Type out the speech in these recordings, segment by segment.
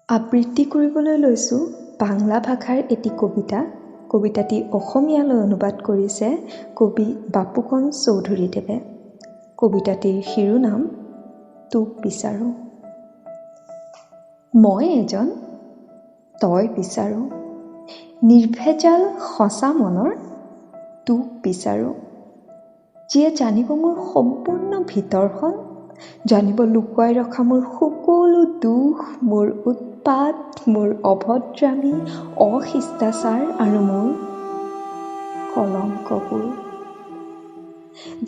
আবৃত্তি কৰিবলৈ লৈছোঁ বাংলা ভাষাৰ এটি কবিতা। কবিতাটি অসমীয়ালৈ অনুবাদ কৰিছে কবি বাপুকণ চৌধুৰীদেৱে। কবিতাটিৰ শিৰোনাম তোক বিচাৰোঁ। মই এজন তই বিচাৰোঁ, নিৰ্ভেজাল সঁচা মনৰ তোক বিচাৰোঁ, যিয়ে জানিব মোৰ সম্পূৰ্ণ ভিতৰখন, জানিব লুকুৱাই ৰখা মোৰ সকলো দুখ, মোৰ উৎপাত, মোৰ অভদ্ৰামী, অশিষ্টাচাৰ আৰু মোৰ কলংকবোৰ,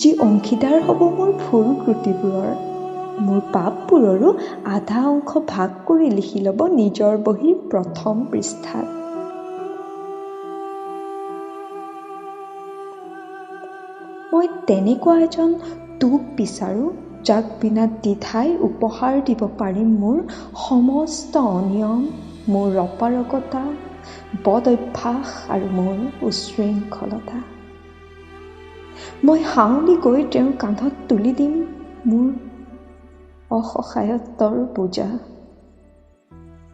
যি অংশীদাৰ হ'ব মোৰ ভুল ত্ৰুটিবোৰৰ, মোৰ পাপবোৰৰো আধা অংশ ভাগ কৰি লিখি ল'ব নিজৰ বহীৰ প্ৰথম পৃষ্ঠাত। মই তেনেকুৱা এজন তোক বিচাৰোঁ, যাক বিনা দ্বিধাই উপহাৰ দিব পাৰিম মোৰ সমস্ত অনিয়ম, মোৰ অপাৰগতা, বদ অভ্যাস আৰু মোৰ উচ্ছৃংখলতা। মই হাউলি গৈ তেওঁৰ কান্ধত তুলি দিম মোৰ অসহায়ত্বৰ বোজা,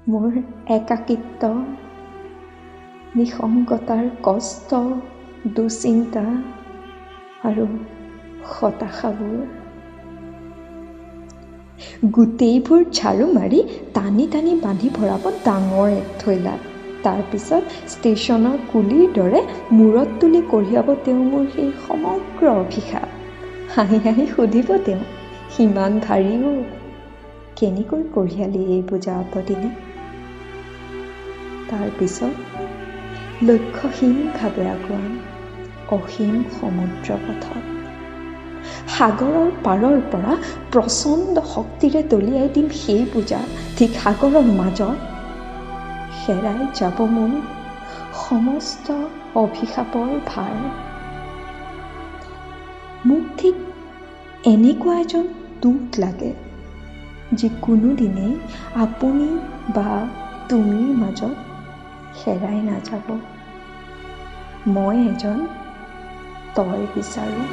মোৰ একাকিত্ব, নিসংগতাৰ কষ্ট, দুশ্চিন্তা আৰু হতাশাবোৰ। গোটেইবোৰ ঝাৰু মাৰি টানি টানি বান্ধি ভৰাব ডাঙৰ এক থৈলাত। তাৰপিছত ষ্টেচনৰ কুলিৰ দৰে মূৰত তুলি কঢ়িয়াব তেওঁ মোৰ সেই সমগ্ৰ অভিশাপ। হাঁহি হাঁহি সুধিব তেওঁ, সিমান ভাৰীও কেনেকৈ কঢ়িয়ালি এই বোজা অতদিনে? তাৰপিছত লক্ষ্যহীনভাৱে আগুৱাম অসীম সমুদ্ৰ পথত। সাগৰৰ পাৰৰ পৰা প্ৰচণ্ড শক্তিৰে দলিয়াই দিম সেই বোজা, ঠিক সাগৰৰ মাজত হেৰাই যাব মোৰ সমস্ত অভিশাপৰ ভাৰ। মোক ঠিক এনেকুৱা এজন তোক লাগে, যি কোনোদিনেই আপুনি বা তুমিৰ মাজত হেৰাই নাযাব। মই এজন তই বিচাৰোঁ।